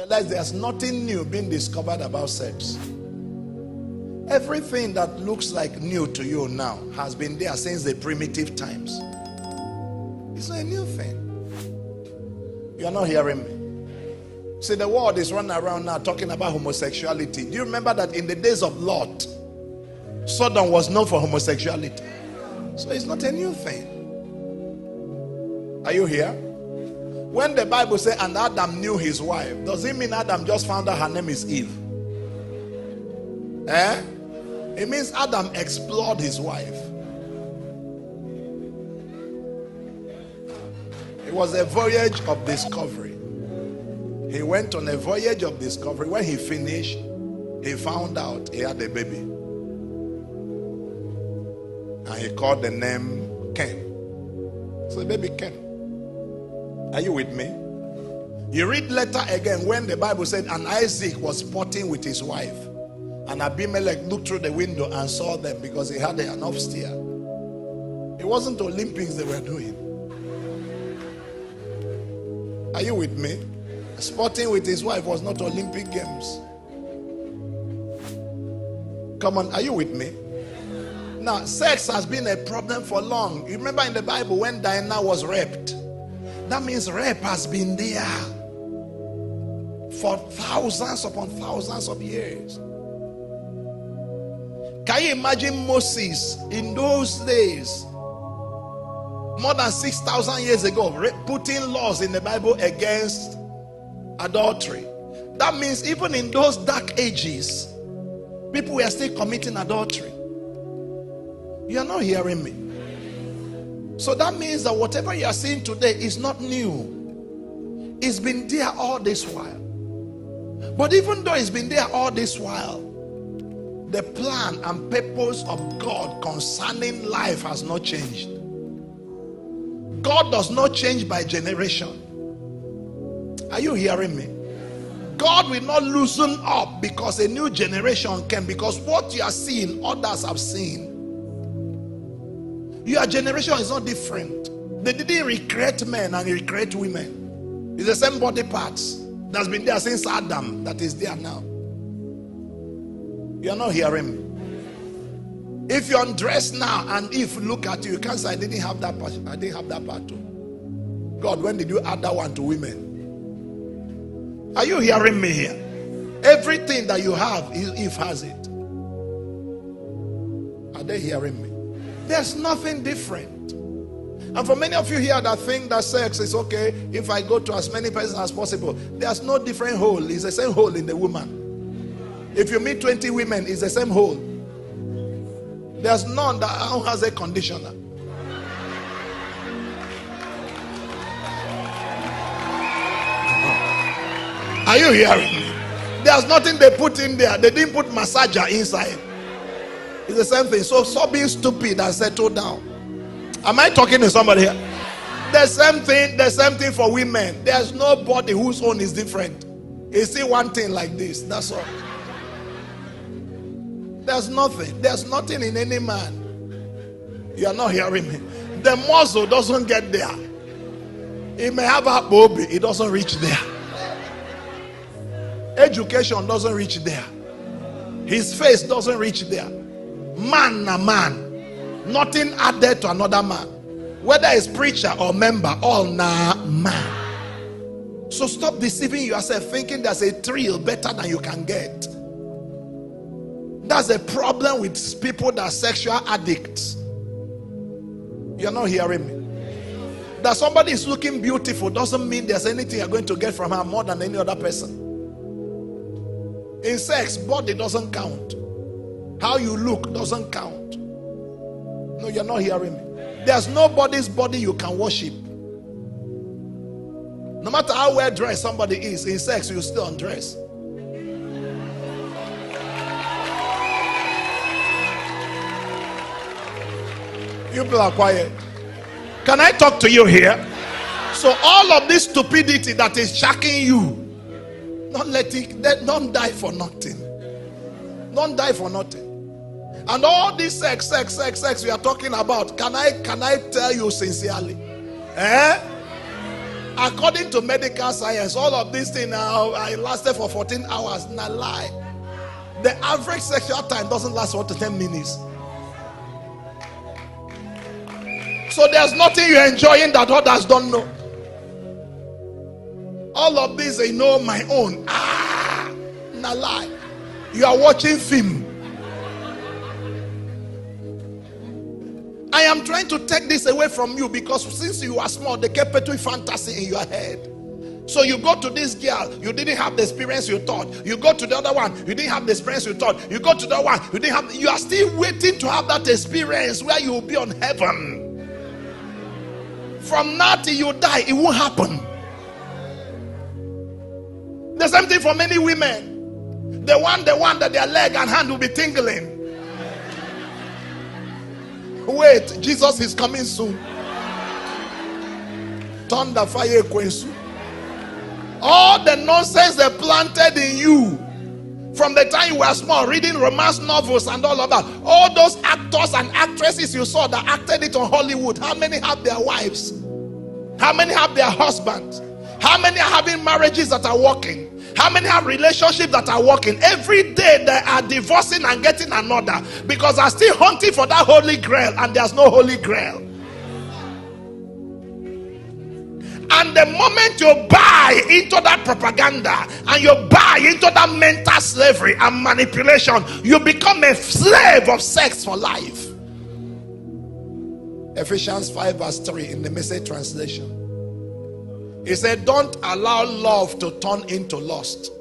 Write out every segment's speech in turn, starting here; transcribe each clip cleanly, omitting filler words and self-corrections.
realize there's nothing new being discovered about sex. Everything that looks like new to you now has been there since the primitive times. It's not a new thing. You are not hearing me. See, the world is running around now talking about homosexuality. Do you remember that in the days of Lot, Sodom was known for homosexuality? So it's not a new thing. Are you here? When the Bible says, and Adam knew his wife, does it mean Adam just found out her name is Eve? It means Adam explored his wife. It was a voyage of discovery. He went on a voyage of discovery. When he finished, he found out he had a baby. And he called the name Ken. So baby Ken. Are you with me? You read later again when the Bible said, and Isaac was sporting with his wife. And Abimelech looked through the window and saw them because he had an upstairs. It wasn't Olympics they were doing. Are you with me? Sporting with his wife was not Olympic Games. Come on, are you with me? Now, sex has been a problem for long. You remember in the Bible when Diana was raped? That means rape has been there for thousands upon thousands of years. Can you imagine Moses in those days, more than 6,000 years ago, putting laws in the Bible against adultery? That means even in those dark ages, people were still committing adultery. You are not hearing me. So that means that whatever you are seeing today is not new. It's been there all this while. But even though it's been there all this while, the plan and purpose of God concerning life has not changed. God does not change by generation. Are you hearing me? God will not loosen up because a new generation came, because what you are seeing, others have seen. Your generation is not different. They didn't recreate men and recreate women. It's the same body parts that's been there since Adam that is there now. You're not hearing me. If you undress now and if look at you, you can't say I didn't have that part. I didn't have that part too. God, when did you add that one to women? Are you hearing me here? Everything that you have, Eve has it. Are they hearing me? There's nothing different. And for many of you here that think that sex is okay if I go to as many persons as possible, there's no different hole. It's the same hole in the woman. If you meet 20 women, it's the same hole. There's none that has a conditioner. Are you hearing me? There's nothing they put in there. They didn't put massager inside. It's the same thing. So stop being stupid and settle down. Am I talking to somebody here? The same thing for women. There's nobody whose own is different. You see one thing like this, that's all. There's nothing in any man. You are not hearing me. The muscle doesn't get there. He may have a baby, it doesn't reach there. Education doesn't reach there. His face doesn't reach there. Man na man. Nothing added to another man. Whether it's preacher or member, all na man. So stop deceiving yourself thinking there's a thrill better than you can get. That's a problem with people that are sexual addicts. You're not hearing me. That somebody is looking beautiful doesn't mean there's anything you're going to get from her more than any other person. In sex, body doesn't count. How you look doesn't count. No, you're not hearing me. There's nobody's body you can worship. No matter how well dressed somebody is, in sex you still undress. You people are quiet. Can I talk to you here? So all of this stupidity that is shacking you, don't die for nothing. Don't die for nothing. And all this sex we are talking about, can I tell you sincerely? According to medical science, all of these things now, I lasted for 14 hours. Not lie. The average sexual time doesn't last 1 to 10 minutes. So there's nothing you're enjoying that others don't know. All of this, they know my own. Not lie. You are watching film. I am trying to take this away from you because since you are small, they kept petty fantasy in your head. So you go to this girl, you didn't have the experience you thought. You go to the other one, you didn't have the experience you thought. You go to the other one, you didn't have. You are still waiting to have that experience where you will be on heaven. From now till you die, it won't happen. The same thing for many women. The one that their leg and hand will be tingling. Wait, Jesus is coming soon. Thunder, fire, quench. All the nonsense they planted in you from the time you were small, reading romance novels and all of that. All those actors and actresses you saw that acted it on Hollywood, how many have their wives? How many have their husbands? How many are having marriages that are working? How many have relationships that are working? Every day they are divorcing and getting another because they're still hunting for that holy grail, and there's no holy grail. And the moment you buy into that propaganda and you buy into that mental slavery and manipulation, you become a slave of sex for life. Ephesians 5 verse 3 in the Message translation. He said, don't allow love to turn into lust,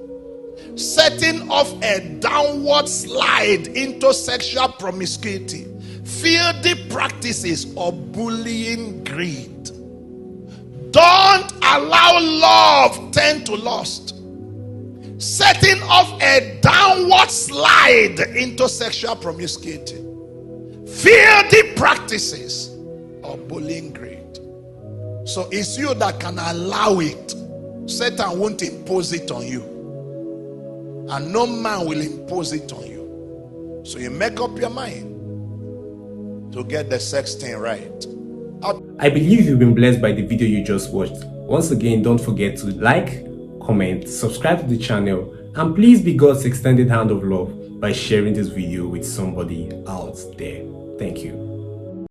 setting off a downward slide into sexual promiscuity, filthy practices, or bullying greed. Don't allow love turn to lust, setting off a downward slide into sexual promiscuity, filthy practices, or bullying greed. So it's you that can allow it. Satan won't impose it on you, and no man will impose it on you. So you make up your mind to get the sex thing right. I believe you've been blessed by the video you just watched. Once again, don't forget to like, comment, subscribe to the channel, and please be God's extended hand of love by sharing this video with somebody out there. Thank you.